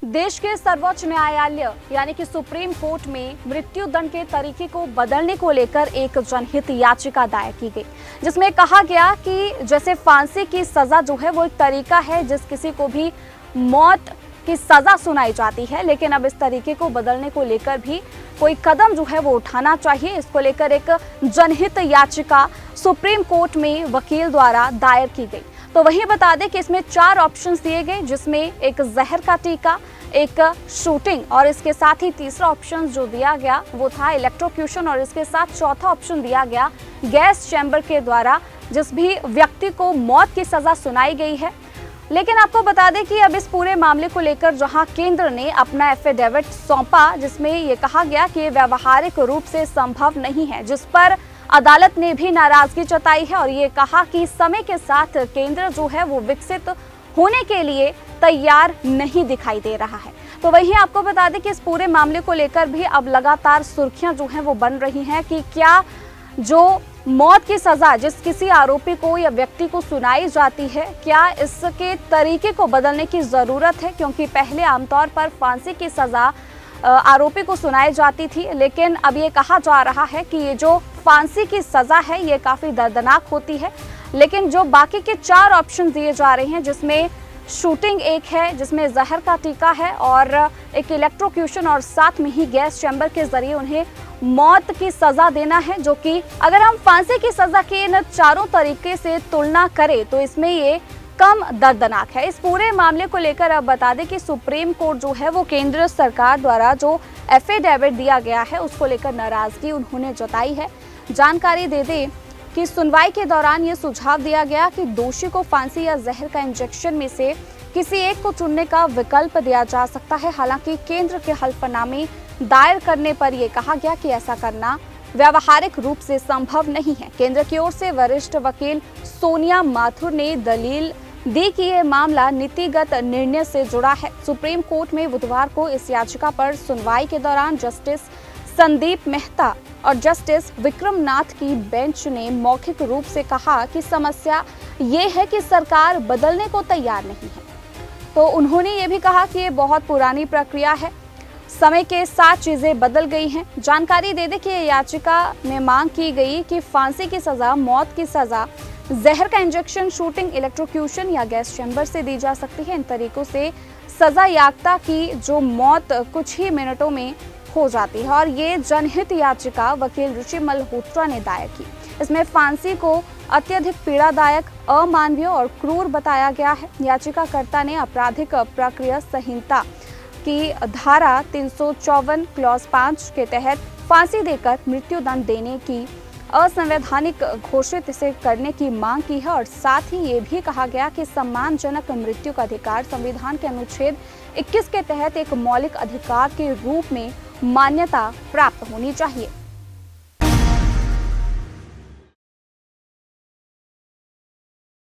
देश के सर्वोच्च न्यायालय यानी कि सुप्रीम कोर्ट में मृत्यु दंड के तरीके को बदलने को लेकर एक जनहित याचिका दायर की गई, जिसमें कहा गया कि जैसे फांसी की सजा जो है वो एक तरीका है जिस किसी को भी मौत की सजा सुनाई जाती है, लेकिन अब इस तरीके को बदलने को लेकर भी कोई कदम जो है वो उठाना चाहिए। इसको लेकर एक जनहित याचिका सुप्रीम कोर्ट में वकील द्वारा दायर की गई। तो वहीं बता दें कि इसमें 4 ऑप्शंस दिए गए, जिसमें एक जहर का टीका, एक शूटिंग और इसके साथ ही तीसरा ऑप्शन जो दिया गया वो था इलेक्ट्रोक्यूशन और इसके साथ चौथा ऑप्शन दिया गया गैस चैम्बर के द्वारा जिस भी व्यक्ति को मौत की सजा सुनाई गई है। लेकिन आपको बता दें कि अब इस पूरे मामले को लेकर जहां केंद्र ने अपना एफिडेविट सौंपा, जिसमें ये कहा गया कि ये व्यावहारिक रूप से संभव नहीं है, जिस पर अदालत ने भी नाराजगी जताई है और ये कहा कि समय के साथ केंद्र जो है वो विकसित होने के लिए तैयार नहीं दिखाई दे रहा है। तो वहीं आपको बता दें कि इस पूरे मामले को लेकर भी अब लगातार सुर्खियां जो हैं वो बन रही हैं कि क्या जो मौत की सजा जिस किसी आरोपी को या व्यक्ति को सुनाई जाती है, क्या इसके तरीके को बदलने की जरूरत है, क्योंकि पहले आमतौर पर फांसी की सजा आरोपी को सुनाई जाती थी, लेकिन अब ये कहा जा रहा है कि ये जो फांसी की सजा है ये काफी दर्दनाक होती है। लेकिन जो बाकी के 4 ऑप्शन दिए जा रहे हैं, जिसमें शूटिंग एक है, जिसमें जहर का टीका है और एक इलेक्ट्रोक्यूशन और साथ में ही गैस चैम्बर के जरिए उन्हें मौत की सजा देना है, जो कि अगर हम फांसी की सजा के इन चारों तरीके से तुलना करें तो इसमें ये कम दर्दनाक है। इस पूरे मामले को लेकर अब बता दें कि सुप्रीम कोर्ट जो है वो केंद्र सरकार द्वारा जो एफिडेविट दिया गया है उसको लेकर नाराजगी उन्होंने जताई है। जानकारी दे दें कि सुनवाई के दौरान ये सुझाव दिया गया कि दोषी को फांसी या जहर का इंजेक्शन में से किसी एक को चुनने का विकल्प दिया जा सकता है। हालांकि केंद्र के हलफनामे दायर करने पर यह कहा गया कि ऐसा करना व्यावहारिक रूप से संभव नहीं है। केंद्र की ओर से वरिष्ठ वकील सोनिया माथुर ने दलील दी कि यह मामला नीतिगत निर्णय से जुड़ा है। सुप्रीम कोर्ट में बुधवार को इस याचिका पर सुनवाई के दौरान जस्टिस संदीप मेहता और जस्टिस विक्रम नाथ की बेंच ने मौखिक रूप से कहा कि समस्या ये है कि सरकार बदलने को तैयार नहीं है। तो उन्होंने ये भी कहा कि ये बहुत पुरानी प्रक्रिया है, समय के साथ चीजें बदल गई हैं। जानकारी दे दें कि याचिका में मांग की गई कि फांसी की सजा, मौत की सजा, जहर का इंजेक्शन, शूटिंग, इलेक्ट्रोक्यूशन या गैस चैम्बर से दी जा सकती है। इन तरीकों से सजा याफ्ता की जो मौत कुछ ही मिनटों में हो जाती है और ये जनहित याचिका वकील रुचि मल्होत्रा ने दायर की। इसमें फांसी को अत्यधिक पीड़ादायक, अमानवीय और क्रूर बताया गया है। याचिकाकर्ता ने आपराधिक प्रक्रिया संहिता की धारा 354 क्लॉज 5 के तहत फांसी देकर मृत्युदंड देने की असंवैधानिक घोषित इसे करने की मांग की है और साथ ही ये भी कहा गया कि सम्मानजनक मृत्यु का अधिकार संविधान के अनुच्छेद 21 के तहत एक मौलिक अधिकार के रूप में मान्यता प्राप्त होनी चाहिए।